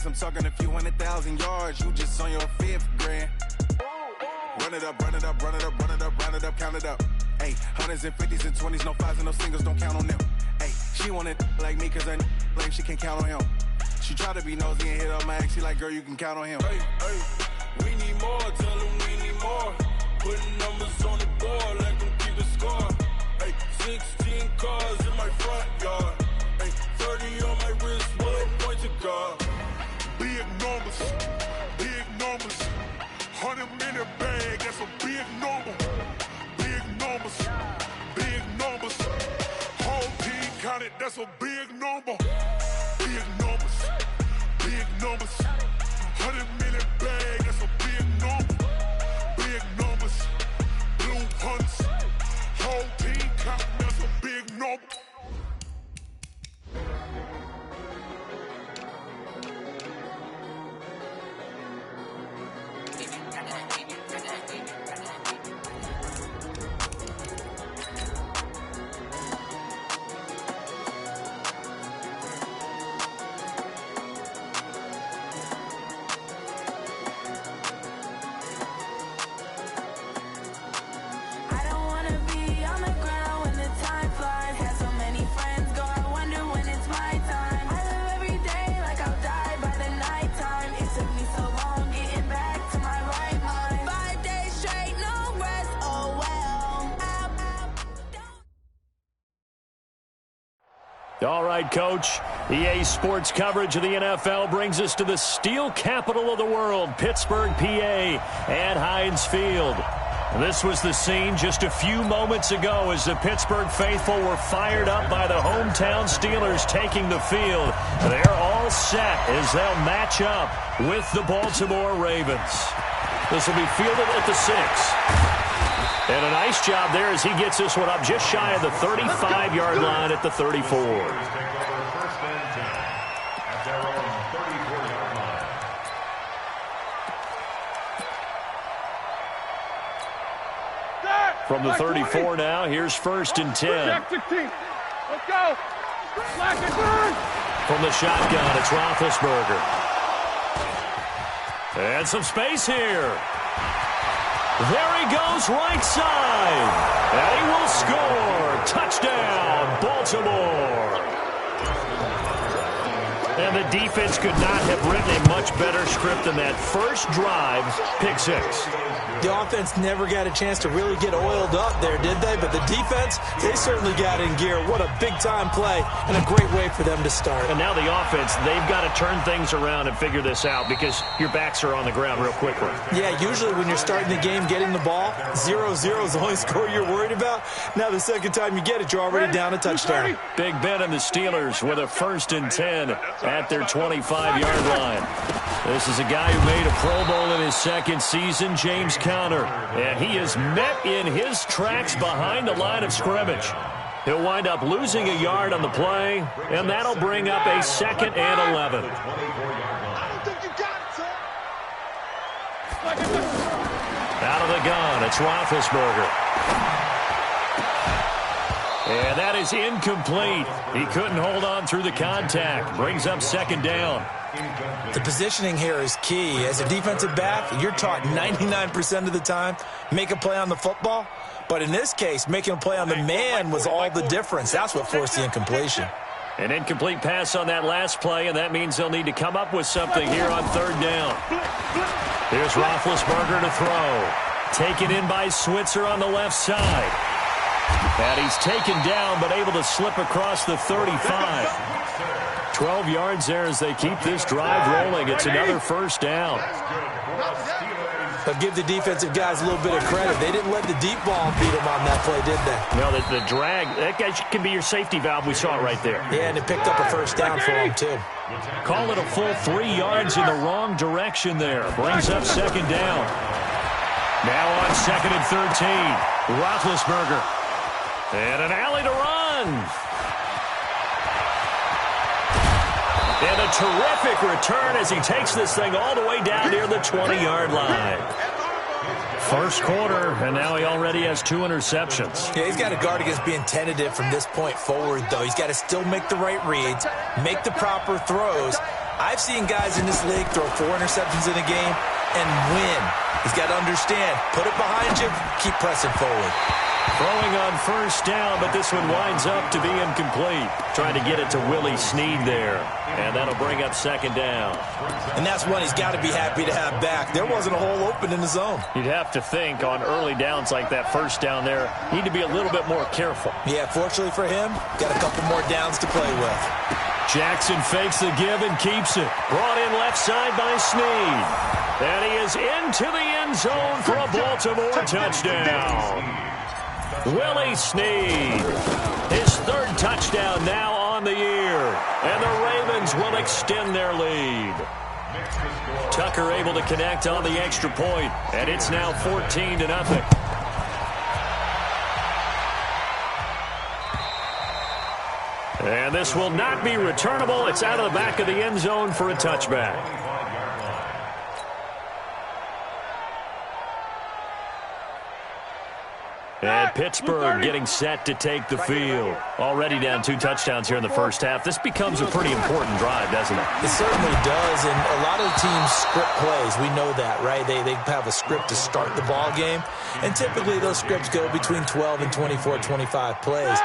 I'm talking a few 100,000 yards. You just on your 5th grand. Run it up, run it up, run it up, run it up, round it up, count it up. Hey, hundreds and 50s and 20s, no 5s and no singles, don't count on them. Hey, she want it like me, cause I blame she can't count on him. She try to be nosy and hit up my ex, she like, girl, you can count on him. Hey, hey, we need more, tell them we need more. Putting numbers on the board, let them keep the score. Hey, 16 cars in my front yard. Hey, 30 on my wrist, one point to guard. Big numbers, 100 minute bag, that's a big number. Big numbers, whole team counted, that's a big number. Big numbers, 100 minute bag, that's a big number. Big numbers, blue hunts, whole team counting, that's a big number. All right, Coach. EA Sports coverage of the NFL brings us to the steel capital of the world, Pittsburgh, PA, and Heinz Field. This was the scene just a few moments ago as the Pittsburgh faithful were fired up by the hometown Steelers taking the field. They're all set as they'll match up with the Baltimore Ravens. This will be fielded at the 6. And a nice job there as he gets this one up just shy of the 35-yard line at the 34. From the 34 now, here's 1st and 10. Let's go. From the shotgun, it's Roethlisberger. And some space here. There he goes, right side. And he will score. Touchdown, Baltimore. And the defense could not have written a much better script than that first drive, pick 6. The offense never got a chance to really get oiled up there, did they? But the defense, they certainly got in gear. What a big-time play and a great way for them to start. And now the offense, they've got to turn things around and figure this out because your backs are on the ground real quickly. Yeah, usually when you're starting the game, getting the ball, 0-0 is the only score you're worried about. Now the second time you get it, you're already down a touchdown. Big Ben and the Steelers with a 1st and 10 at their 25-yard line. This is a guy who made a Pro Bowl in his second season, James Conner. And he is met in his tracks behind the line of scrimmage. He'll wind up losing a yard on the play, and that'll bring up a 2nd and 11. Out of the gun, it's Roethlisberger. And that is incomplete. He couldn't hold on through the contact. Brings up 2nd down. The positioning here is key. As a defensive back, you're taught 99% of the time, make a play on the football. But in this case, making a play on the man was all the difference. That's what forced the incompletion. An incomplete pass on that last play, and that means they'll need to come up with something here on 3rd down. Here's Roethlisberger to throw. Taken in by Switzer on the left side. And he's taken down, but able to slip across the 35. 12 yards there as they keep this drive rolling. It's another 1st down. But give the defensive guys a little bit of credit. They didn't let the deep ball beat them on that play, did they? No, the drag, that guy can be your safety valve. We saw it right there. Yeah, and it picked up a 1st down for him, too. Call it a full 3 yards in the wrong direction there. Brings up 2nd down. Now on 2nd and 13. Roethlisberger. And an alley to run. And a terrific return as he takes this thing all the way down near the 20-yard line. First quarter, and now he already has 2 interceptions. Yeah, he's got to guard against being tentative from this point forward, though. He's got to still make the right reads, make the proper throws, I've seen guys in this league throw 4 interceptions in a game and win. He's got to understand, put it behind you, keep pressing forward. Throwing on first down, but this one winds up to be incomplete. Trying to get it to Willie Snead there. And that'll bring up second down. And that's one he's got to be happy to have back. There wasn't a hole open in the zone. You'd have to think on early downs like that first down there, need to be a little bit more careful. Yeah, fortunately for him, got a couple more downs to play with. Jackson fakes the give and keeps it. Brought in left side by Snead. And he is into the end zone for a Baltimore touchdown. Willie Snead, his 3rd touchdown now on the year. And the Ravens will extend their lead. Tucker able to connect on the extra point, and it's now 14-0. And this will not be returnable. It's out of the back of the end zone for a touchback. And Pittsburgh getting set to take the field. Already down 2 touchdowns here in the first half. This becomes a pretty important drive, doesn't it? It certainly does, and a lot of the teams script plays. We know that, right? They have a script to start the ball game, and typically those scripts go between 12 and 24, 25 plays.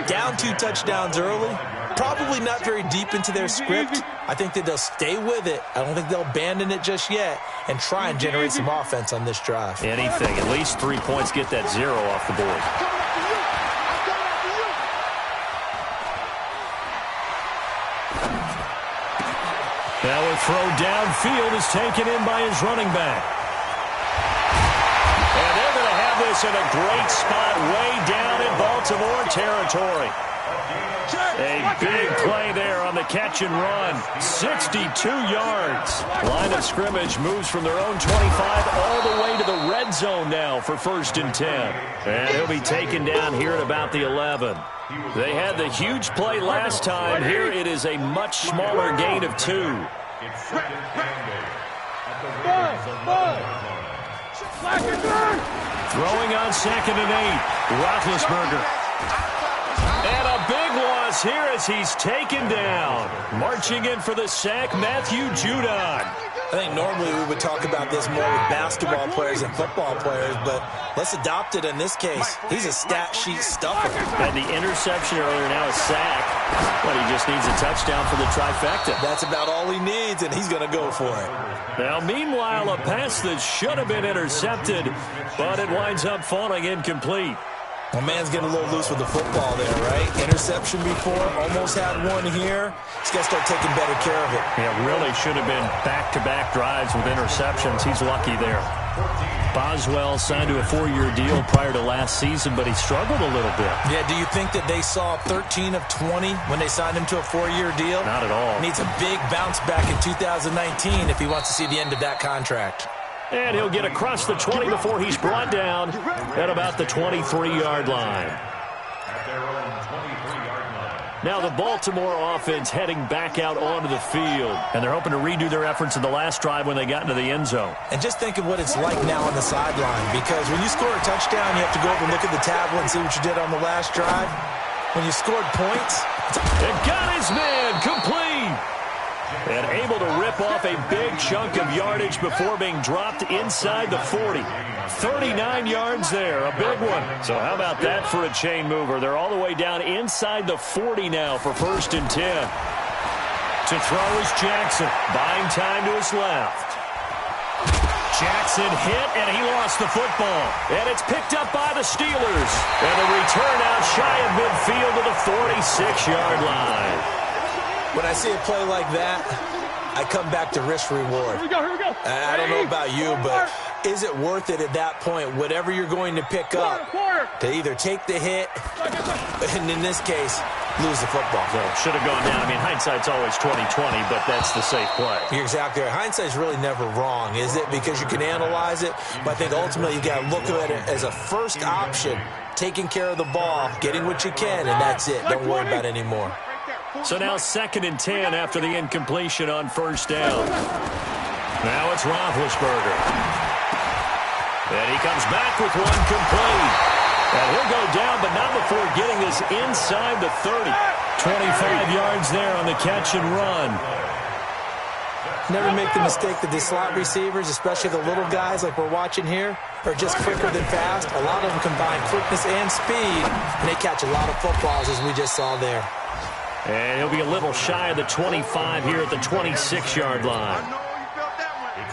Down 2 touchdowns early, probably not very deep into their script. I think that they'll stay with it. I don't think they'll abandon it just yet and try and generate some offense on this drive. Anything. At least 3 points, get that 0 off the board. Now a throw downfield is taken in by his running back. And they're going to have this in a great spot way down in Baltimore territory. A big play there on the catch and run. 62 yards. Line of scrimmage moves from their own 25 all the way to the red zone now for 1st and 10. And he'll be taken down here at about the 11. They had the huge play last time. Here it is a much smaller gain of 2. Throwing on 2nd and 8. Roethlisberger. And a big loss here as he's taken down. Marching in for the sack, Matthew Judon. I think normally we would talk about this more with basketball players and football players, but let's adopt it in this case. He's a stat sheet stuffer. Had the interception earlier, now a sack. But he just needs a touchdown for the trifecta. That's about all he needs, and he's going to go for it. Now, meanwhile, a pass that should have been intercepted, but it winds up falling incomplete. Well, man's getting a little loose with the football there, right? Interception before, almost had one here. He's got to start taking better care of it. Yeah, really should have been back-to-back drives with interceptions. He's lucky there. Boswell signed to a 4-year deal prior to last season, but he struggled a little bit. Yeah, do you think that they saw 13 of 20 when they signed him to a 4-year deal? Not at all. Needs a big bounce back in 2019 if he wants to see the end of that contract. And he'll get across the 20 before he's brought down at about the 23-yard line. Now the Baltimore offense heading back out onto the field. And they're hoping to redo their efforts in the last drive when they got into the end zone. And just think of what it's like now on the sideline. Because when you score a touchdown, you have to go over and look at the tablet and see what you did on the last drive. When you scored points, it got his man complete. And able to rip off a big chunk of yardage before being dropped inside the 40. 39 yards there, a big one. So how about that for a chain mover? They're all the way down inside the 40 now for 1st and 10. To throw is Jackson, buying time to his left. Jackson hit, and he lost the football. And it's picked up by the Steelers. And a return out shy of midfield to the 46-yard line. When I see a play like that, I come back to risk-reward. Here we go. I don't know about you, but is it worth it at that point, whatever you're going to pick up, to either take the hit, and in this case, lose the football? So should have gone down. I mean, hindsight's always 20/20, but that's the safe play. You're exactly right. Hindsight's really never wrong, is it? Because you can analyze it, but I think ultimately you got to look at it as a first option, taking care of the ball, getting what you can, and that's it. Don't worry about it anymore. So now 2nd and 10 after the incompletion on 1st down. Now it's Roethlisberger. And he comes back with one complete. And he'll go down, but not before getting this inside the 30. 25 yards there on the catch and run. Never make the mistake that the slot receivers, especially the little guys like we're watching here, are just quicker than fast. A lot of them combine quickness and speed, and they catch a lot of footballs, as we just saw there. And he'll be a little shy of the 25 here at the 26-yard line.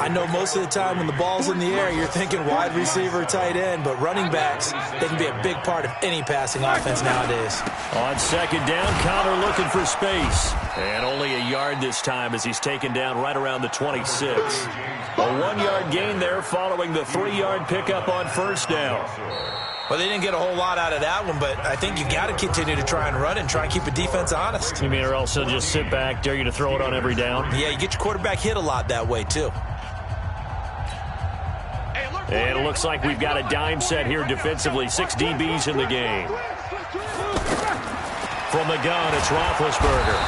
I know most of the time when the ball's in the air, you're thinking wide receiver, tight end, but running backs, they can be a big part of any passing offense nowadays. On second down, Conner looking for space. And only a yard this time as he's taken down right around the 26. A 1-yard gain there following the 3-yard pickup on first down. Well, they didn't get a whole lot out of that one, but I think you got to continue to try and run and try and keep a defense honest. You mean, or else they'll just sit back, dare you to throw it on every down? Yeah, you get your quarterback hit a lot that way, too. And it looks like we've got a dime set here defensively. 6 DBs in the game. From the gun, it's Roethlisberger.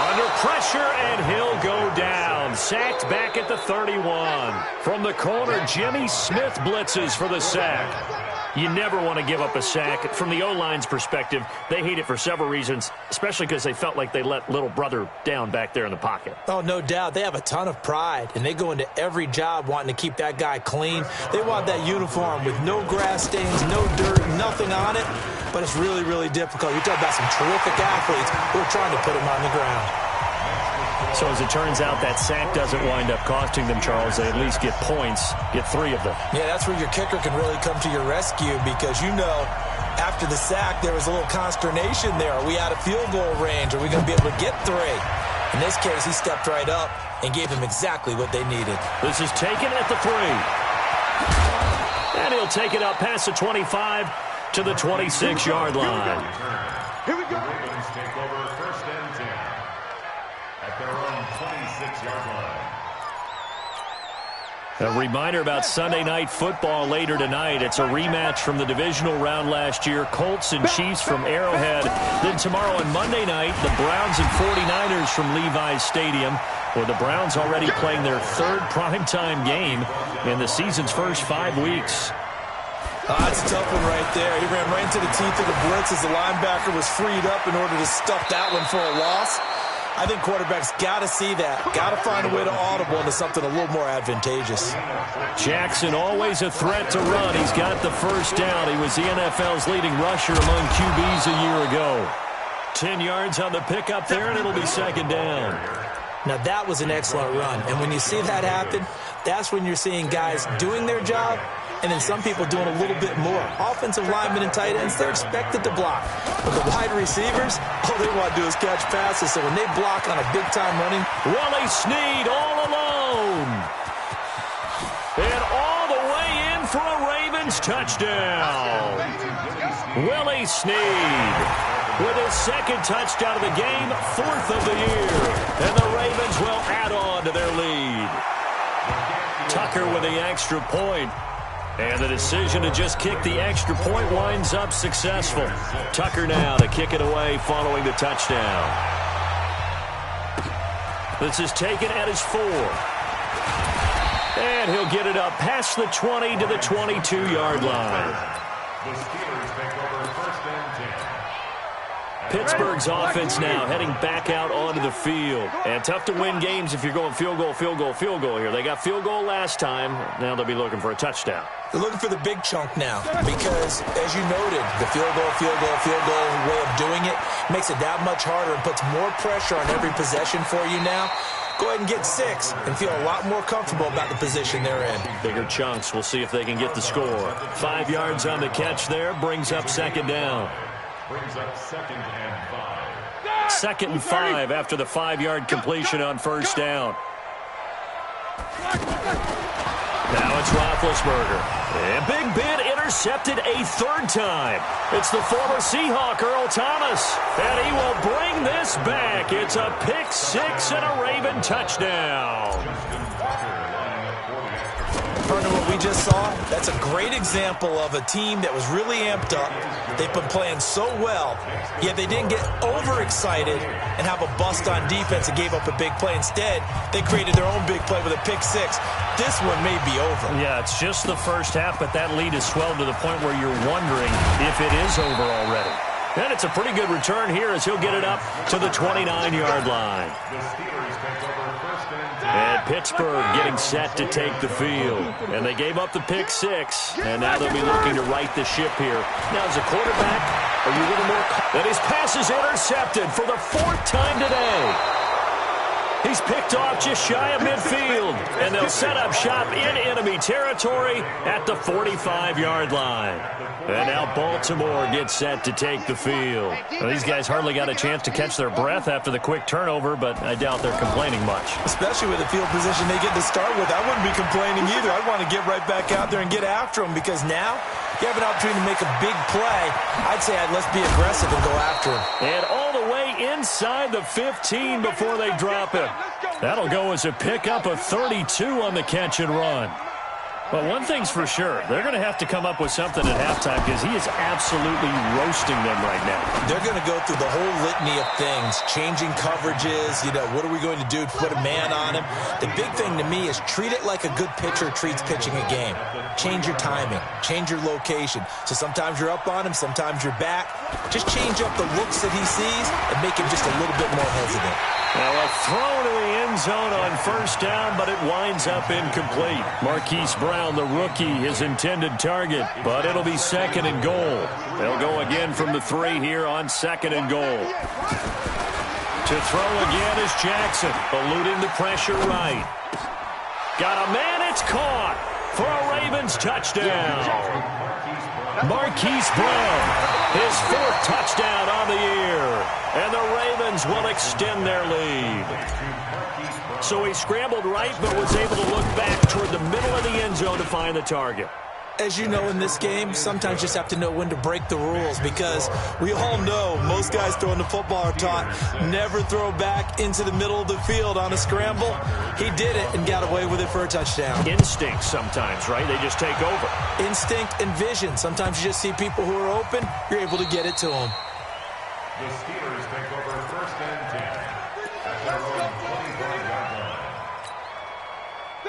Under pressure, and he'll go down. Sacked back at the 31. From the corner, Jimmy Smith blitzes for the sack. You never want to give up a sack. From the O-line's perspective, they hate it for several reasons, especially because they felt like they let little brother down back there in the pocket. Oh, no doubt. They have a ton of pride, and they go into every job wanting to keep that guy clean. They want that uniform with no grass stains, no dirt, nothing on it, but it's really, really difficult. You're talking about some terrific athletes who are trying to put him on the ground. So as it turns out, that sack doesn't wind up costing them, Charles. They at least get points, get 3 of them. Yeah, that's where your kicker can really come to your rescue because, you know, after the sack, there was a little consternation there. Are we out of field goal range? Are we going to be able to get 3? In this case, he stepped right up and gave them exactly what they needed. This is taken at the 3. And he'll take it up past the 25 to the 26-yard line. Here we go. Ravens take over first and 10 at their own 26-yard line. A reminder about Sunday Night Football later tonight. It's a rematch from the divisional round last year. Colts and Chiefs from Arrowhead. Then tomorrow on Monday night, the Browns and 49ers from Levi's Stadium, where the Browns already playing their 3rd primetime game in the season's first 5 weeks. That's a tough one right there. He ran right into the teeth of the blitz as the linebacker was freed up in order to stuff that one for a loss. I think quarterbacks got to see that. Got to find a way to audible into something a little more advantageous. Jackson always a threat to run. He's got the first down. He was the NFL's leading rusher among QBs a year ago. 10 yards on the pickup there, and it'll be second down. Now, that was an excellent run. And when you see that happen, that's when you're seeing guys doing their job and then some people doing a little bit more. Offensive linemen and tight ends, they're expected to block. But the wide receivers, all they want to do is catch passes. So when they block on a big-time running, Willie Snead all alone. And all the way in for a Ravens touchdown. Willie Snead with his 2nd touchdown of the game, 4th of the year. And the Ravens will add on to their lead. Tucker with the extra point. And the decision to just kick the extra point winds up successful. Tucker now to kick it away following the touchdown. This is taken at his 4. And he'll get it up past the 20 to the 22-yard line. The Steelers take over first and 10. Pittsburgh's offense now heading back out onto the field. And tough to win games if you're going field goal, field goal, field goal here. They got field goal last time. Now they'll be looking for a touchdown. they're looking for the big chunk now because, as you noted, the field goal way of doing it makes it that much harder and puts more pressure on every possession for you now. Go ahead and get 6 and feel a lot more comfortable about the position they're in. Bigger chunks. We'll see if they can get the score. 5 yards on the catch there. Brings up second down. Brings up 2nd and 5. 2nd and 5 after the 5-yard completion on first down. Now it's Roethlisberger. And Big Ben intercepted a 3rd time. It's the former Seahawk, Earl Thomas. And he will bring this back. It's a pick 6 and a Raven touchdown. Partner, what we just saw, that's a great example of a team that was really amped up. They've been playing so well, yet they didn't get overexcited and have a bust on defense and gave up a big play. Instead, they created their own big play with a pick 6. This one may be over. Yeah, it's just the first half, but that lead has swelled to the point where you're wondering if it is over already. And it's a pretty good return here as he'll get it up to the 29-yard line. And Pittsburgh getting set to take the field. And they gave up the pick six, and now they'll be looking to right the ship here. Now, as a quarterback, are you a little more... And his pass is intercepted for the 4th time today. He's picked off just shy of midfield, and they'll set up shop in enemy territory at the 45-yard line. And now Baltimore gets set to take the field. Well, these guys hardly got a chance to catch their breath after the quick turnover, but I doubt they're complaining much. Especially with the field position they get to start with. I wouldn't be complaining either. I'd want to get right back out there and get after them, because now you have an opportunity to make a big play. I'd say let's be aggressive and go after him. And all the way inside the 15 before they drop him. That'll go as a pickup of 32 on the catch and run. Well, one thing's for sure. They're going to have to come up with something at halftime, because he is absolutely roasting them right now. They're going to go through the whole litany of things, changing coverages, what are we going to do to put a man on him? The big thing to me is treat it like a good pitcher treats pitching a game. Change your timing, change your location. So sometimes you're up on him, sometimes you're back. Just change up the looks that he sees and make him just a little bit more hesitant. Now a throw to the end zone on first down, but it winds up incomplete. Marquise Brown, the rookie, his intended target, but it'll be 2nd and goal. They'll go again from the 3 here on 2nd and goal. To throw again is Jackson, eluding the pressure right. Got a man, it's caught for a Ravens touchdown. Marquise Brown, his 4th touchdown on the year. And the Ravens will extend their lead. So he scrambled right, but was able to look back toward the middle of the end zone to find the target. As you know, in this game, sometimes you just have to know when to break the rules, because we all know most guys throwing the football are taught never throw back into the middle of the field on a scramble. He did it and got away with it for a touchdown. Instinct sometimes, right? They just take over. Instinct and vision. Sometimes you just see people who are open, you're able to get it to them. The Steelers take over 1st and 10 at their own 25-yard line.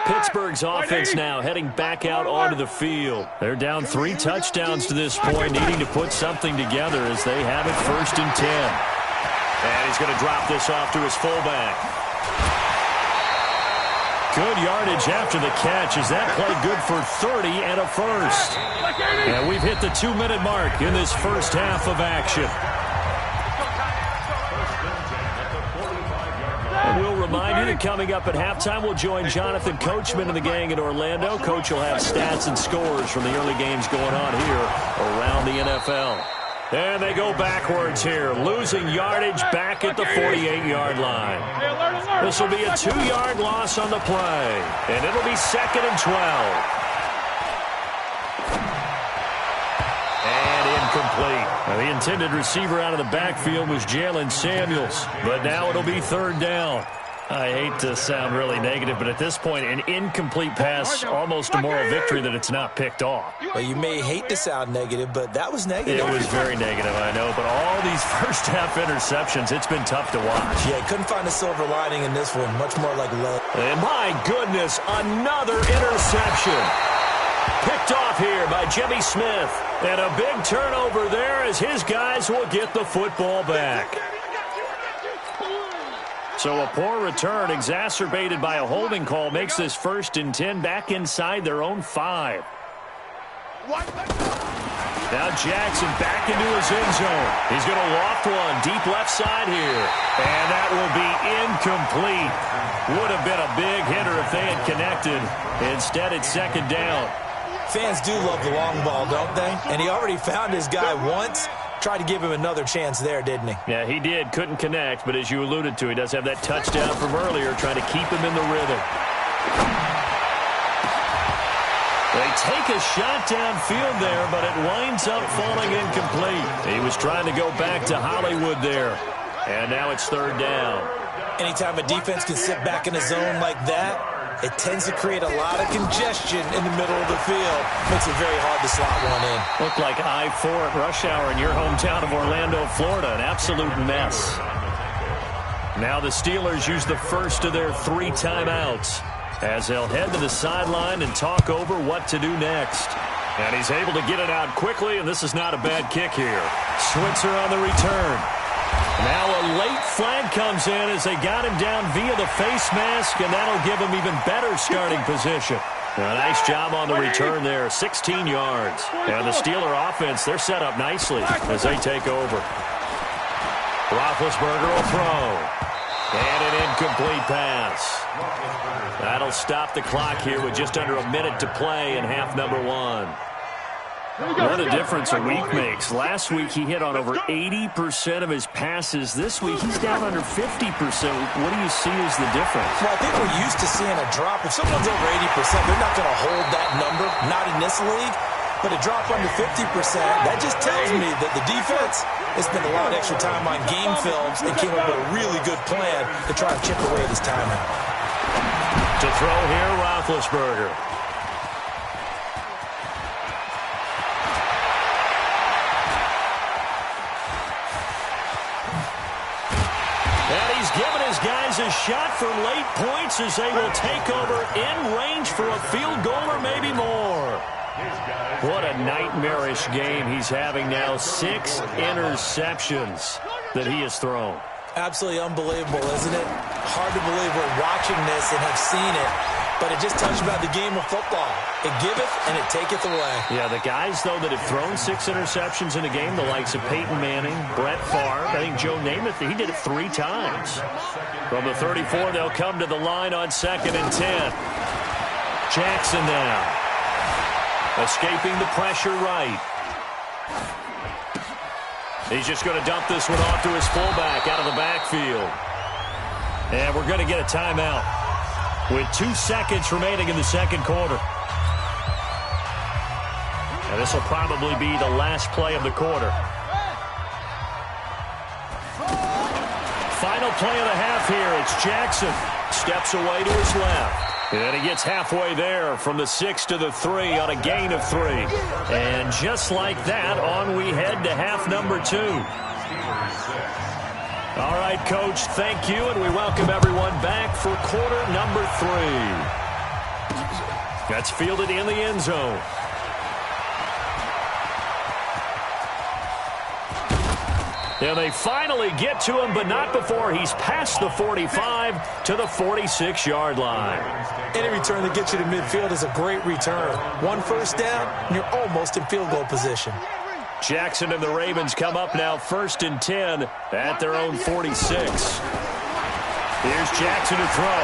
Pittsburgh's offense now heading back out onto the field. They're down 3 touchdowns to this point, needing to put something together as they have it 1st and 10. And he's going to drop this off to his fullback. Good yardage after the catch. Is that play good for 30 and a first? And we've hit the 2-minute mark in this first half of action. We'll remind you that coming up at halftime, we'll join Jonathan Coachman and the gang in Orlando. Coach will have stats and scores from the early games going on here around the NFL. And they go backwards here, losing yardage back at the 48-yard line. This will be a 2-yard loss on the play, and it'll be 2nd and 12. Incomplete. Now, the intended receiver out of the backfield was Jalen Samuels, but now it'll be 3rd down. I hate to sound really negative, but at this point, an incomplete pass, almost a moral victory that it's not picked off. Well, you may hate to sound negative, but that was negative. It was very negative, I know, but all these first-half interceptions, it's been tough to watch. Yeah, couldn't find a silver lining in this one, much more like lead. And my goodness, another interception. Picked off here by Jimmy Smith. And a big turnover there as his guys will get the football back. So a poor return exacerbated by a holding call makes this 1st and 10 back inside their own 5. Now Jackson back into his end zone. He's going to loft one deep left side here. And that will be incomplete. Would have been a big hitter if they had connected. Instead, it's 2nd down. Fans do love the long ball, don't they? And he already found his guy once. Tried to give him another chance there, didn't he? Yeah, he did. Couldn't connect, but as you alluded to, he does have that touchdown from earlier, trying to keep him in the rhythm. They take a shot downfield there, but it winds up falling incomplete. He was trying to go back to Hollywood there. And now it's 3rd down. Anytime a defense can sit back in a zone like that, it tends to create a lot of congestion in the middle of the field. Makes it very hard to slot one in. Looked like I-4 at rush hour in your hometown of Orlando, Florida. An absolute mess. Now the Steelers use the first of their 3 timeouts. as they'll head to the sideline and talk over what to do next. And he's able to get it out quickly, and this is not a bad kick here. Switzer on the return. Now a late flag comes in as they got him down via the face mask, and that'll give him even better starting position. A nice job on the return there, 16 yards. And the Steeler offense, they're set up nicely as they take over. Roethlisberger will throw. And an incomplete pass. That'll stop the clock here with just under a minute to play in half number one. What a difference a week makes. Last week he hit on over 80% of his passes. This week he's down under 50%. What do you see as the difference? Well, I think we're used to seeing a drop. If someone's over 80%, they're not going to hold that number, not in this league. But a drop under 50%, that just tells me that the defense has spent a lot of extra time on game films and came up with a really good plan to try to chip away this timeout. To throw here, Roethlisberger. And he's given his guys a shot for late points as they will take over in range for a field goal or maybe more. What a nightmarish game he's having now. 6 interceptions that he has thrown. Absolutely unbelievable, isn't it? Hard to believe we're watching this and have seen it, but it just tells you about the game of football. It giveth and it taketh away. Yeah, the guys, though, that have thrown 6 interceptions in a game, the likes of Peyton Manning, Brett Favre, I think Joe Namath, he did it 3 times. From the 34, they'll come to the line on 2nd and 10. Jackson now. Escaping the pressure right. He's just going to dump this one off to his fullback out of the backfield. And we're going to get a timeout with 2 seconds remaining in the second quarter. And this will probably be the last play of the quarter. Final play of the half here. It's Jackson. Steps away to his left. And he gets halfway there from the 6 to the 3 on a gain of 3. And just like that, on we head to half number 2. All right, Coach, thank you, and we welcome everyone back for quarter number 3. That's fielded in the end zone. And they finally get to him, but not before he's past the 45 to the 46-yard line. Any return that gets you to midfield is a great return. 1 first down, and you're almost in field goal position. Jackson and the Ravens come up now 1st and 10 at their own 46. Here's Jackson to throw.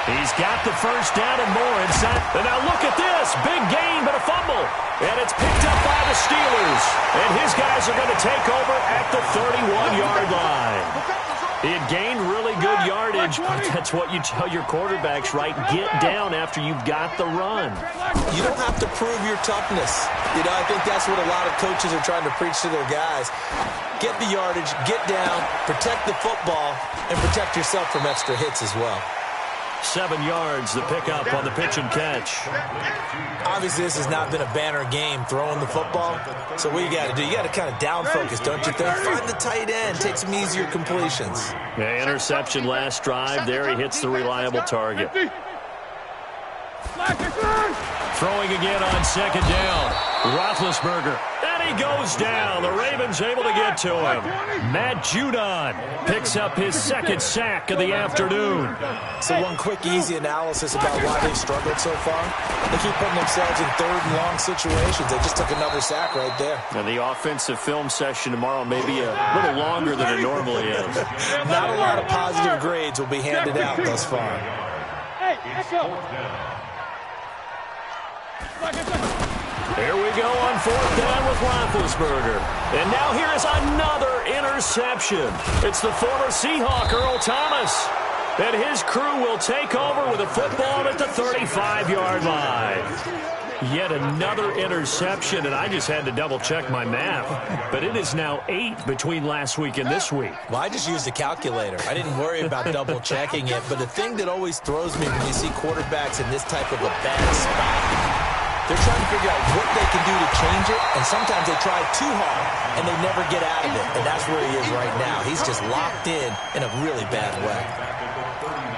He's got the first down and more inside. And now look at this. Big gain, but a fumble. And it's picked up by the Steelers. And his guys are going to take over at the 31-yard line. He had gained really good yardage, but that's what you tell your quarterbacks, right? Get down after you've got the run. You don't have to prove your toughness. You know, I think that's what a lot of coaches are trying to preach to their guys. Get the yardage, get down, protect the football, and protect yourself from extra hits as well. 7 yards, the pickup on the pitch and catch. Obviously, this has not been a banner game throwing the football. So what you got to do, you got to kind of down focus, don't you think? Find the tight end, take some easier completions. Yeah, interception last drive. There he hits the reliable target. Throwing again on 2nd down. Roethlisberger. And he goes down. The Ravens able to get to him. Matt Judon picks up his 2nd sack of the afternoon. So one quick, easy analysis about why they've struggled so far. They keep putting themselves in 3rd and long situations. They just took another sack right there. And the offensive film session tomorrow may be a little longer than it normally is. Not a lot of positive grades will be handed out thus far. Hey, let's go. Here we go on 4th down with Roethlisberger. And now here is another interception. It's the former Seahawk, Earl Thomas. And his crew will take over with a football at the 35-yard line. Yet another interception, and I just had to double-check my math. But it is now 8 between last week and this week. Well, I just used a calculator. I didn't worry about double-checking it. But the thing that always throws me when you see quarterbacks in this type of a bad spot They're trying to figure out what they can do to change it, and sometimes they try too hard, and they never get out of it. And that's where he is right now. He's just locked in a really bad way.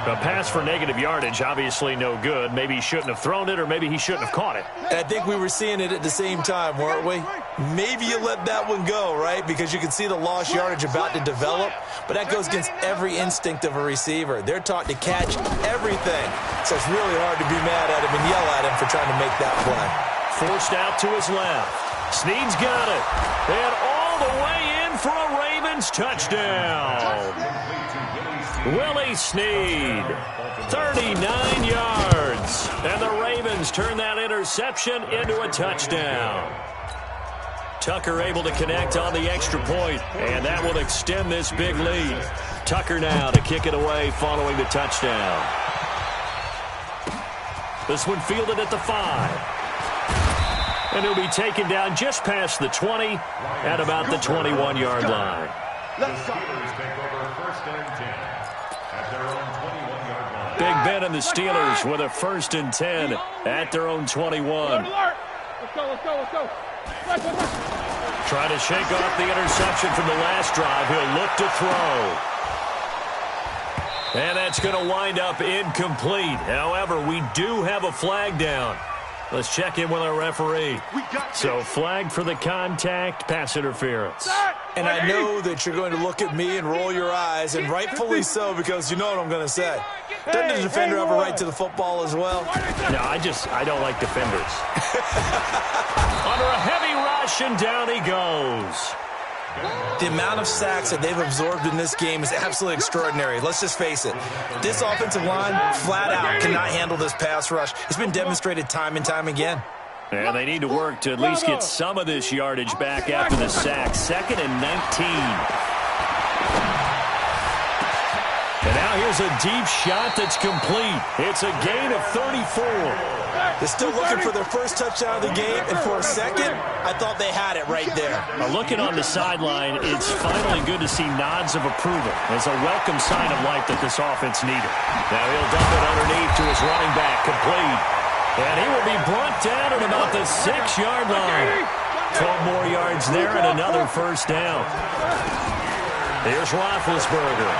A pass for negative yardage, obviously no good. Maybe he shouldn't have thrown it, or maybe he shouldn't have caught it. And I think we were seeing it at the same time, weren't we? Maybe you let that one go, right? Because you can see the lost yardage about to develop. But that goes against every instinct of a receiver. They're taught to catch everything. So it's really hard to be mad at him and yell at him for trying to make that play. Forced out to his left. Snead's got it. And all the way in for a Ravens touchdown. Willie Snead, 39 yards. And the Ravens turn that interception into a touchdown. Tucker able to connect on the extra point, and that will extend this big lead. Tucker now to kick it away following the touchdown. This one fielded at the 5. And he'll be taken down just past the 20 at about the 21-yard line. Big Ben and the Steelers with a 1st and 10 at their own 21. Let's go. Try to shake off the interception from the last drive. He'll look to throw. And that's going to wind up incomplete. However, we do have a flag down. Let's check in with our referee. So flag for the contact, pass interference. And I know that you're going to look at me and roll your eyes, and rightfully so, because you know what I'm going to say. Doesn't the defender have a right to the football as well? No, I don't like defenders. Under a heavy rush, and down he goes. The amount of sacks that they've absorbed in this game is absolutely extraordinary. Let's just face it. This offensive line, flat out, cannot handle this pass rush. It's been demonstrated time and time again. And they need to work to at least get some of this yardage back after the sack. 2nd and 19. And now here's a deep shot that's complete. It's a gain of 34. They're still looking for their first touchdown of the game, and for a second, I thought they had it right there. Looking on the sideline, it's finally good to see nods of approval. It's a welcome sign of life that this offense needed. Now he'll dump it underneath to his running back, complete. And he will be brought down at about the 6-yard line. 12 more yards there and another first down. Here's Roethlisberger.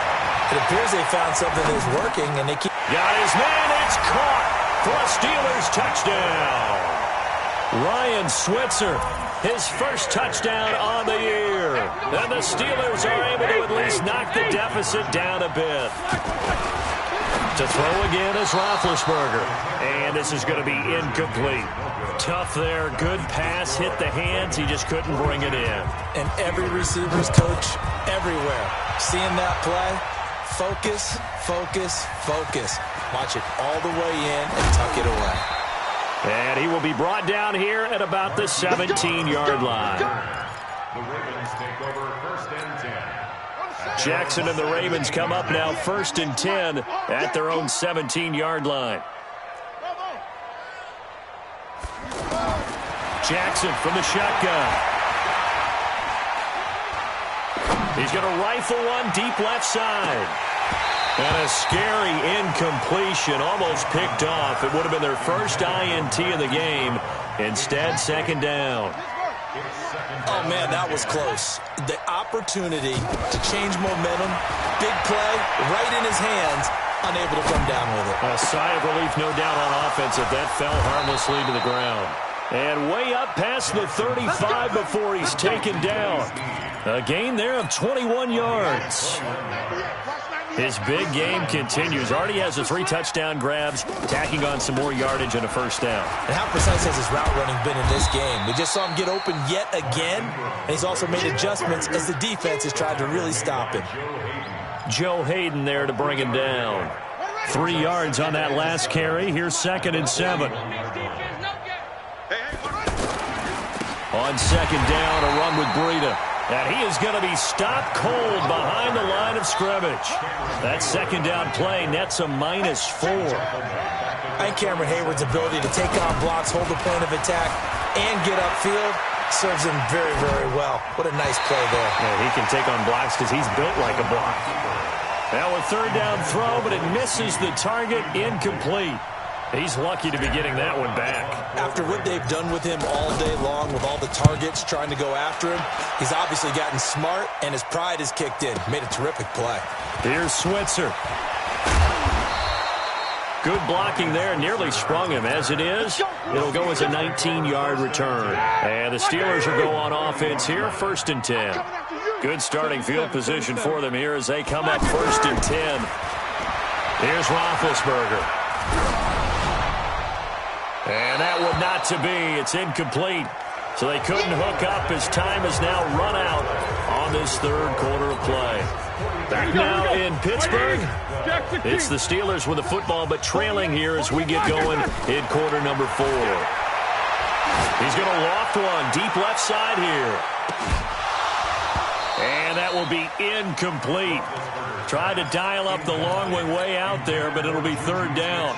It appears they found something that's working, and they keep... Got his man, it's caught for a Steelers touchdown. Ryan Switzer, his first touchdown on the year. And the Steelers are able to at least knock the deficit down a bit. To throw again is Roethlisberger. And this is going to be incomplete. Tough there. Good pass. Hit the hands. He just couldn't bring it in. And every receiver's coach everywhere. Seeing that play, focus, focus, focus. Watch it all the way in and tuck it away. And he will be brought down here at about the 17-yard line. The Ravens take over 1st and 10. Jackson and the Ravens come up now 1st and 10 at their own 17-yard line. Jackson from the shotgun. He's going to rifle one deep left side. And a scary incompletion, almost picked off. It would have been their first INT of the game. Instead, 2nd down. Oh, man, that was close. The opportunity to change momentum, big play, right in his hands, unable to come down with it. A sigh of relief, no doubt, on offense if that fell harmlessly to the ground. And way up past the 35 before he's taken down. A gain there of 21 yards. His big game continues. Already has the 3 touchdown grabs, tacking on some more yardage and a first down. And how precise has his route running been in this game? We just saw him get open yet again, and he's also made adjustments as the defense has tried to really stop him. Joe Hayden there to bring him down. 3 yards on that last carry. Here's 2nd and 7. On 2nd down, a run with Breida. And he is going to be stopped cold behind the line of scrimmage. That 2nd down play nets a -4. And Cameron Hayward's ability to take on blocks, hold the point of attack, and get upfield serves him very, very well. What a nice play there. Yeah, he can take on blocks because he's built like a block. Now a 3rd down throw, but it misses the target, incomplete. He's lucky to be getting that one back. After what they've done with him all day long with all the targets trying to go after him, he's obviously gotten smart, and his pride has kicked in. Made a terrific play. Here's Switzer. Good blocking there. Nearly sprung him. As it is, it'll go as a 19-yard return. And the Steelers will go on offense here, 1st and 10. Good starting field position for them here as they come up 1st and 10. Here's Roethlisberger. And that one not to be. It's incomplete. So they couldn't hook up as time has now run out on this 3rd quarter of play. Back now in Pittsburgh. It's the Steelers with the football, but trailing here as we get going in quarter number 4. He's going to loft one deep left side here. And that will be incomplete. Tried to dial up the long way out there, but it'll be 3rd down.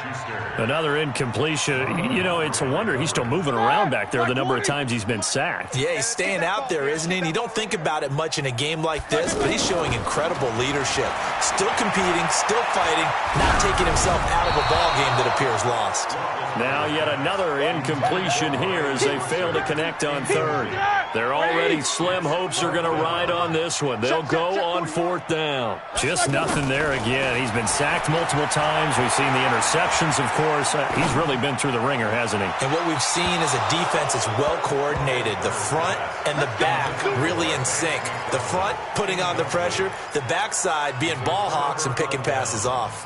Another incompletion. You know, it's a wonder he's still moving around back there the number of times he's been sacked. Yeah, he's staying out there, isn't he? And you don't think about it much in a game like this, but he's showing incredible leadership. Still competing, still fighting, not taking himself out of a ball game that appears lost. Now yet another incompletion here as they fail to connect on 3rd. They're already slim hopes are going to ride on this one. They'll go on 4th down. Just nothing there again. He's been sacked multiple times. We've seen the interceptions, of course. He's really been through the ringer, hasn't he? And what we've seen is a defense that's well coordinated. The front and the back really in sync. The front putting on the pressure. The backside being ball hawks and picking passes off.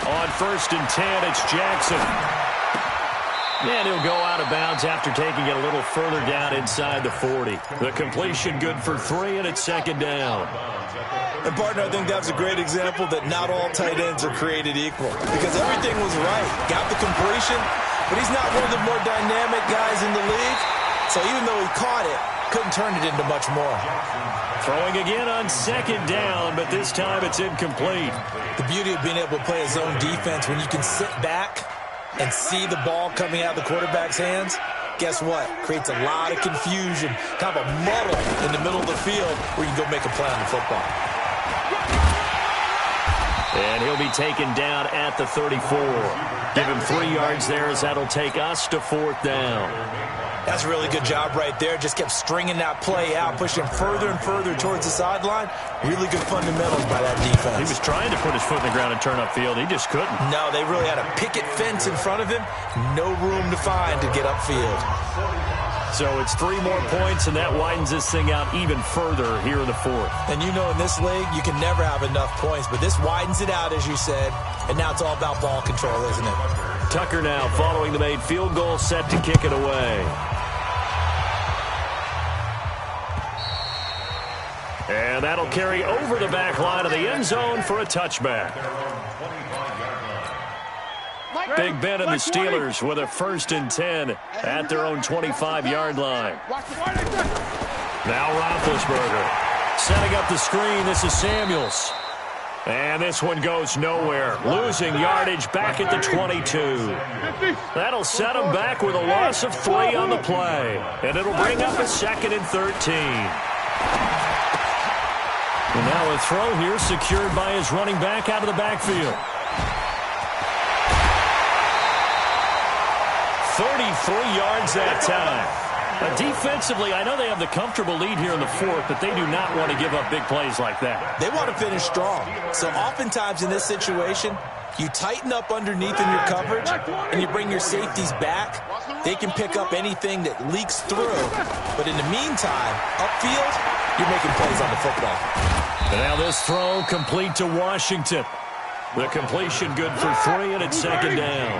On 1st and 10, it's Jackson. And he'll go out of bounds after taking it a little further down inside the 40. The completion good for 3, and it's 2nd down. And, partner, I think that was a great example that not all tight ends are created equal. Because everything was right. Got the completion, but he's not one of the more dynamic guys in the league. So even though he caught it, couldn't turn it into much more. Throwing again on 2nd down, but this time it's incomplete. The beauty of being able to play his own defense, when you can sit back and see the ball coming out of the quarterback's hands, guess what? Creates a lot of confusion, kind of a muddle in the middle of the field where you can go make a play on the football. And he'll be taken down at the 34. Give him 3 yards there as that'll take us to 4th down. That's a really good job right there. Just kept stringing that play out, pushing further and further towards the sideline. Really good fundamentals by that defense. He was trying to put his foot in the ground and turn upfield. He just couldn't. No, they really had a picket fence in front of him. No room to find to get upfield. So it's 3 more points, and that widens this thing out even further here in the 4th. And you know in this league, you can never have enough points, but this widens it out, as you said, and now it's all about ball control, isn't it? Tucker now following the made field goal, set to kick it away. And that'll carry over the back line of the end zone for a touchback. Big Ben and the Steelers with a 1st and 10 at their own 25-yard line. Now Roethlisberger setting up the screen. This is Samuels. And this one goes nowhere. Losing yardage back at the 22. That'll set him back with a loss of 3 on the play. And it'll bring up a 2nd and 13. And now a throw here secured by his running back out of the backfield. 33 yards that time. Defensively, I know they have the comfortable lead here in the 4th, but they do not want to give up big plays like that. They want to finish strong. So oftentimes in this situation, you tighten up underneath in your coverage, and you bring your safeties back. They can pick up anything that leaks through. But in the meantime, upfield, you're making plays on the football. And now this throw complete to Washington. The completion good for 3, and it's 2nd down.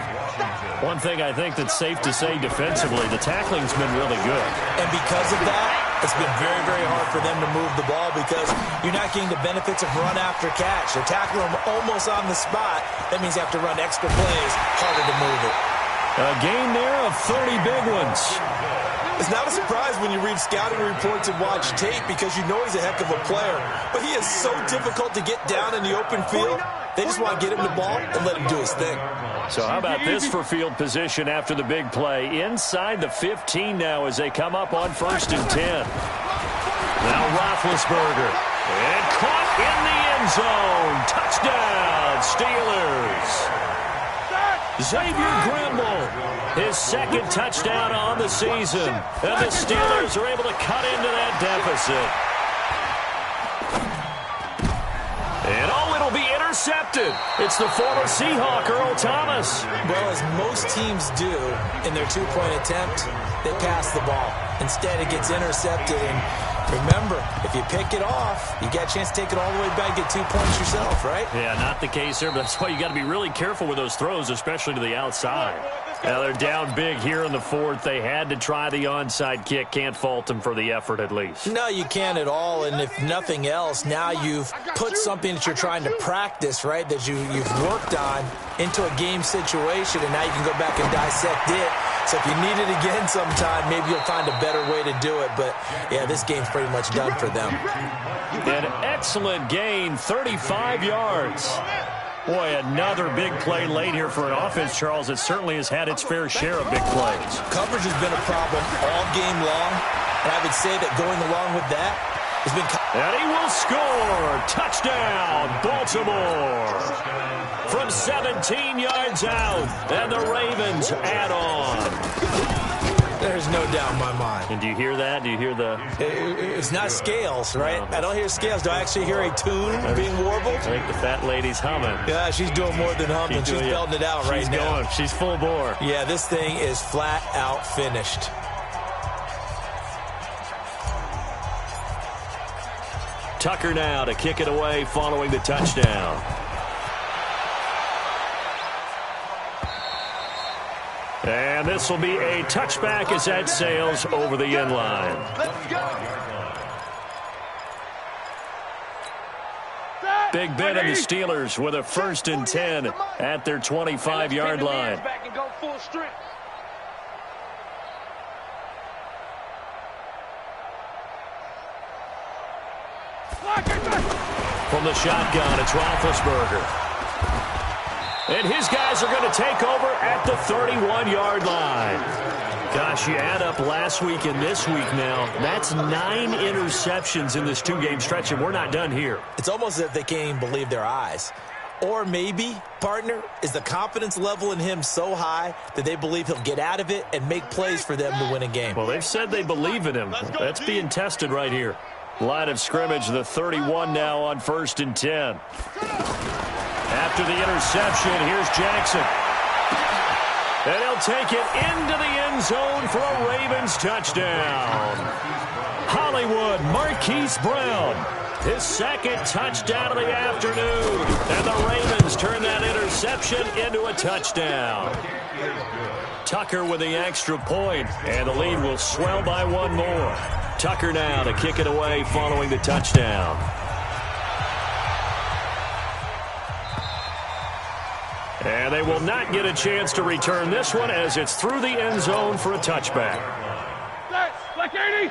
One thing I think that's safe to say defensively, the tackling's been really good. And because of that, it's been very, very hard for them to move the ball because you're not getting the benefits of run after catch. They're tackling them almost on the spot. That means you have to run extra plays, harder to move it. A gain there of 30 big ones. It's not a surprise when you read scouting reports and watch tape because you know he's a heck of a player. But he is so difficult to get down in the open field. They just want to get him the ball and let him do his thing. So how about this for field position after the big play? Inside the 15 now as they come up on 1st and 10. Now Roethlisberger. And caught in the end zone. Touchdown, Steelers. Xavier Grimble, his second touchdown on the season. And the Steelers are able to cut into that deficit. And it'll be intercepted. It's the former Seahawk, Earl Thomas. Well, as most teams do in their two-point attempt, they pass the ball. Instead, it gets intercepted. And remember, if you pick it off, you get a chance to take it all the way back, get 2 points yourself, right? Yeah, not the case there, but that's why you got to be really careful with those throws, especially to the outside. Now they're down big here in the fourth. They had to try the onside kick. Can't fault them for the effort, at least. No, you can't at all. And if nothing else, now you've put something that you're trying to practice, right, that you've worked on into a game situation, and now you can go back and dissect it. So if you need it again sometime, maybe you'll find a better way to do it. But, yeah, this game's pretty much done for them. An excellent gain, 35 yards. Boy, another big play late here for an offense, Charles, that certainly has had its fair share of big plays. Coverage has been a problem all game long, and I would say that going along with that has been... And he will score! Touchdown, Baltimore! From 17 yards out, and the Ravens add on. There's no doubt in my mind. And do you hear that? Do you hear the... It's not scales, right? I don't hear scales. Do I actually hear a tune being warbled? I think the fat lady's humming. Yeah, she's doing more than humming. She's belting it out right now. She's going. She's full bore. Yeah, this thing is flat out finished. Tucker now to kick it away following the touchdown. And this will be a touchback as that sails over the end line. Let's go. Big Ben and the Steelers with a 1st and 10 at their 25-yard line. Back and go full strength. From the shotgun, it's Roethlisberger. And his guys are going to take over at the 31-yard line. Gosh, you add up last week and this week now. That's 9 interceptions in this 2-game stretch, and we're not done here. It's almost as if they can't even believe their eyes. Or maybe, partner, is the confidence level in him so high that they believe he'll get out of it and make plays for them to win a game. Well, they've said they believe in him. That's being tested right here. Line of scrimmage, the 31 now on 1st and 10. After the interception, here's Jackson. And he'll take it into the end zone for a Ravens touchdown. Hollywood Marquise Brown, his 2nd touchdown of the afternoon. And the Ravens turn that interception into a touchdown. Tucker with the extra point, and the lead will swell by 1 more. Tucker now to kick it away following the touchdown. And they will not get a chance to return this one as it's through the end zone for a touchback. Like 80. Yeah,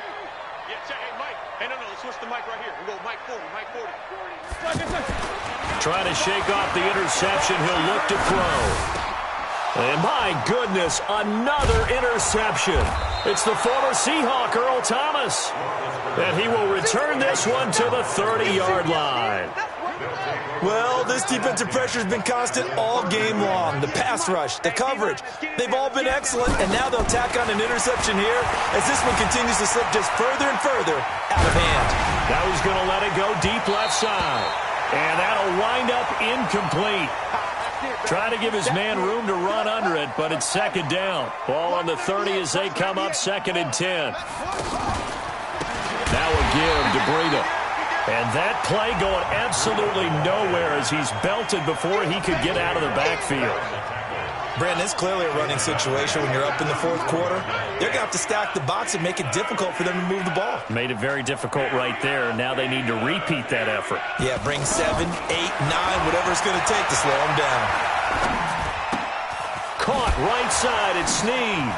hey, Mike. Hey, no, let's switch the mic right here. We go Mike 40, Mike 40. Trying to shake off the interception. He'll look to throw. And my goodness, another interception. It's the former Seahawk, Earl Thomas. And he will return this one to the 30-yard line. Well, this defensive pressure has been constant all game long. The pass rush, the coverage, they've all been excellent, and now they'll tack on an interception here as this one continues to slip just further and further out of hand. Now he's going to let it go deep left side, and that'll wind up incomplete. Trying to give his man room to run under it, but it's 2nd down. Ball on the 30 as they come up 2nd and 10. Now a give to Breida. And that play going absolutely nowhere as he's belted before he could get out of the backfield. Brandon, it's clearly a running situation when you're up in the 4th quarter. They're going to have to stack the box and make it difficult for them to move the ball. Made it very difficult right there. Now they need to repeat that effort. Yeah, bring 7, 8, 9, whatever it's going to take to slow them down. Caught right side at Snead.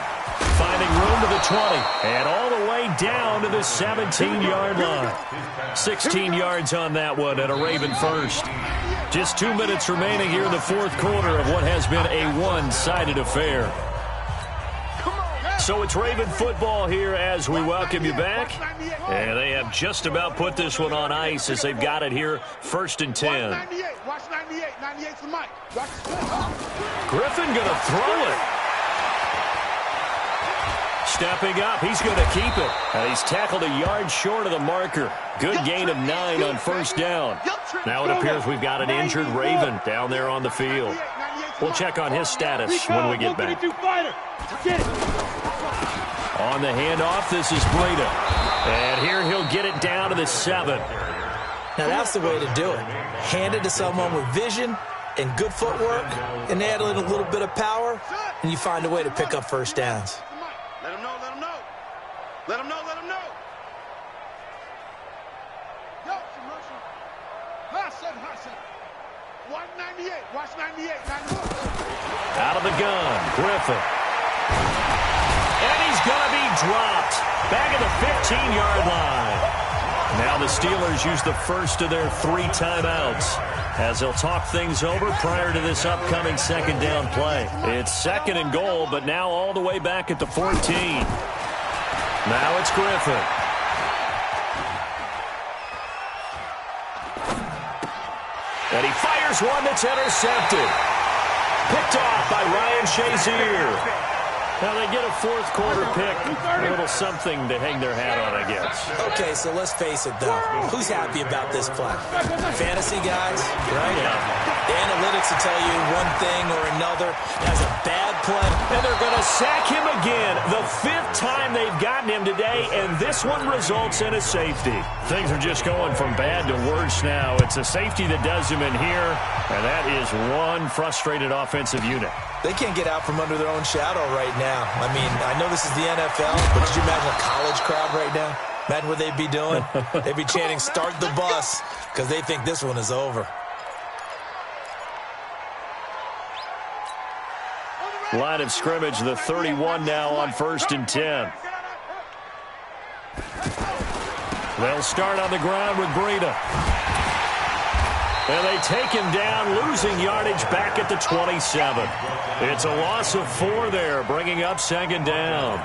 Finding room to the 20. And all the way down to the 17-yard line. 16 yards on that one and a Raven first. Just 2 minutes remaining here in the 4th quarter of what has been a one-sided affair. So it's Raven football here as we welcome you back. And they have just about put this one on ice as they've got it here, 1st and 10. Watch 98. 98's the mic. Griffin going to throw it. Stepping up, he's going to keep it. And he's tackled a yard short of the marker. Good gain of 9 on 1st down. Now it appears we've got an injured Raven down there on the field. We'll check on his status when we get back. On the handoff, this is Breida. And here he'll get it down to the 7. Now that's the way to do it. Hand it to someone with vision and good footwork, and add in a little bit of power, and you find a way to pick up 1st downs. Let him know, let him know. Let him know, let him know. Yo, commercial. Hot 7. 198. Watch 98. 91. Out of the gun, Griffin. And he's going to be dropped. Back at the 15-yard line. Now the Steelers use the first of their 3 timeouts as they'll talk things over prior to this upcoming 2nd down play. It's 2nd and goal, but now all the way back at the 14. Now it's Griffin. And he fires one that's intercepted. Picked off by Ryan Shazier. Now they get a 4th quarter pick. A little something to hang their hat on, I guess. Okay, so let's face it, though. Who's happy about this play? Fantasy guys, right? Yeah. The analytics will tell you one thing or another. That's a bad play. And they're going to sack him again. The 5th time they've gotten him today, and this one results in a safety. Things are just going from bad to worse now. It's a safety that does him in here, and that is one frustrated offensive unit. They can't get out from under their own shadow right now. I mean, I know this is the NFL, but could you imagine a college crowd right now? Imagine what they'd be doing. They'd be chanting, "Start the bus," because they think this one is over. Line of scrimmage, the 31 now on 1st and 10. They'll start on the ground with Breida. And they take him down, losing yardage back at the 27. It's a loss of 4 there, bringing up 2nd down.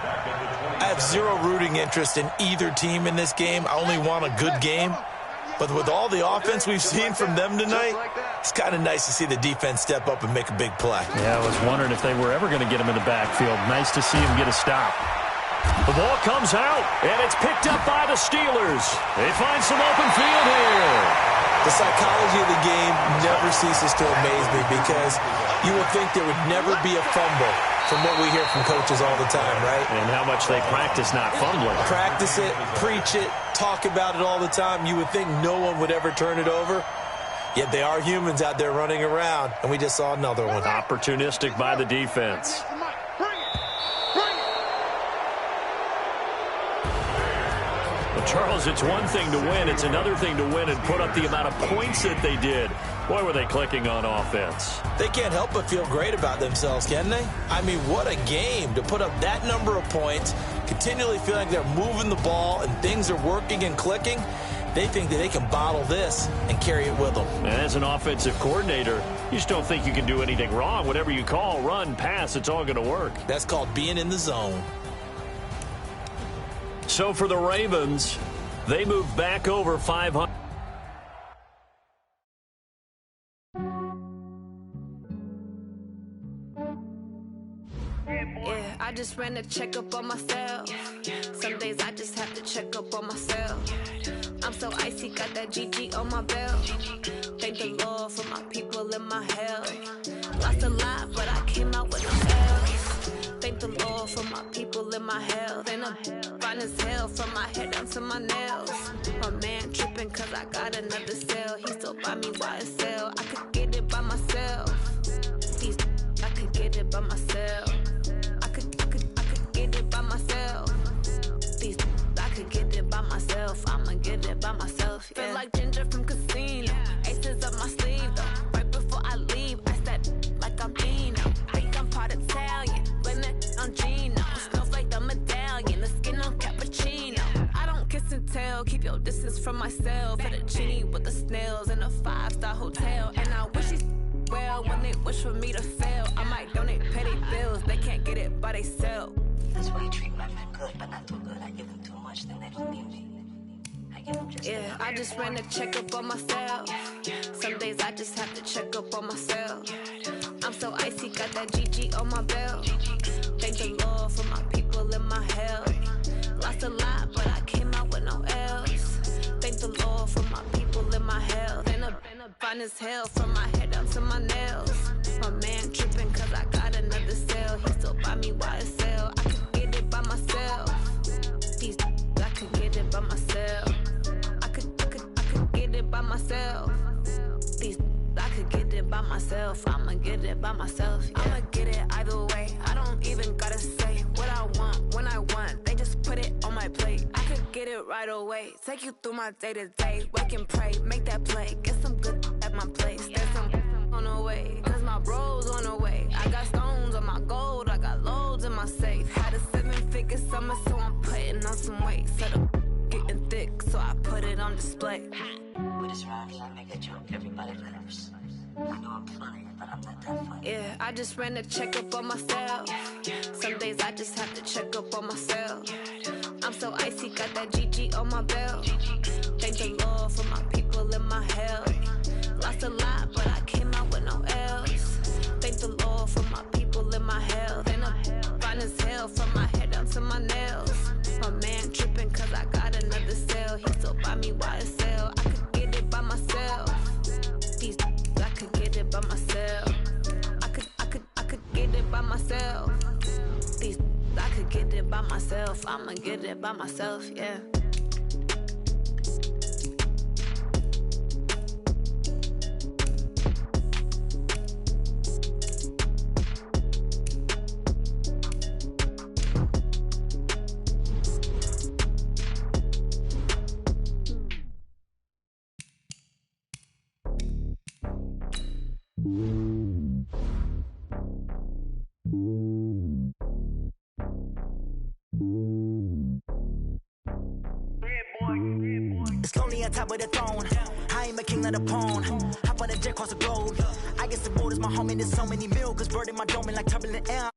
I have zero rooting interest in either team in this game. I only want a good game. But with all the offense we've seen from them tonight, it's kind of nice to see the defense step up and make a big play. Yeah, I was wondering if they were ever going to get him in the backfield. Nice to see him get a stop. The ball comes out, and it's picked up by the Steelers. They find some open field here. The psychology of the game never ceases to amaze me because you would think there would never be a fumble from what we hear from coaches all the time, right? And how much they practice not fumbling. Practice it, preach it, talk about it all the time. You would think no one would ever turn it over. Yet they are humans out there running around, and we just saw another one. Opportunistic by the defense. Charles, it's one thing to win. It's another thing to win and put up the amount of points that they did. Boy, were they clicking on offense. They can't help but feel great about themselves, can they? I mean, what a game to put up that number of points, continually feel like they're moving the ball and things are working and clicking. They think that they can bottle this and carry it with them. And as an offensive coordinator, you just don't think you can do anything wrong. Whatever you call, run, pass, it's all going to work. That's called being in the zone. So for the Ravens, they move back over 500. Yeah, I just ran a checkup on myself. Some days I just have to check up on myself. I'm so icy, got that GG on my belt. Thank the Lord for my people in my health. Lost a lot, but I came out with some L's. Thank the Lord for my people in my health. And I'm fine as hell from my head down to my nails. My man tripping cause I got another cell. He still buy me YSL. I could get it by myself. I could get it by myself. I could get it by myself. I could get it by myself. I'ma get it by myself. Yeah. Feel like Ginger from Casino. Aces up my sleeve though. Right before I leave, I said like I'm Dino. Think I'm part Italian. Blame that on Gino. Smells like the medallion. The skin on cappuccino. I don't kiss and tell. Keep your distance from myself. At a genie with the snails in a 5-star hotel. And I wish he's well when they wish for me to fail. I might donate petty bills. They can't get it by themselves. That's why I treat my men good, but not too good. I give them too much, then they don't need me. Yeah, I just ran a checkup on myself. Some days I just have to check up on myself. I'm so icy, got that GG on my belt. Thank the Lord for my people in my health. Lost a lot, but I came out with no L's. Thank the Lord for my people in my health. Been a fine as hell from my head down to my nails. My man tripping cause I got another sale. He still buy me YSL. I could get it by myself. These I could get it by myself. I could get it by myself. These I could get it by myself. I'ma get it by myself. Yeah. I'ma get it either way. I don't even gotta say what I want when I want. They just put it on my plate. I could get it right away. Take you through my day to day. Wake and pray, make that play. Get some good at my place. There's some on the way, cause my bro's on the way. I got stones on my gold. I got loads in my safe. Had a 7-figure summer, so I'm putting on some weight. Set up getting thick, so I put it on display. With this rhymes, I make a joke, everybody laughs. I know I'm funny, but I'm not that funny. Yeah, I just ran a checkup on myself. Some days I just have to check up on myself. I'm so icy, got that GG on my belt. Thank the Lord for my people in my health. Lost a lot, but I came out with no L's. Thank the Lord for my people in my health. And I'm fine as hell from my head down to my nails. My man tripping cause I got another sale. He still buy me YSL. I could get it by myself. These I could get it by myself. I could get it by myself. These I could get it by myself. I'ma get it by myself, yeah. It's lonely on top of the throne. I ain't a king of the pawn. Hop on a jet across the globe. I guess the world is my home and there's so many mil. Cause bird in my dome and like turbulent air.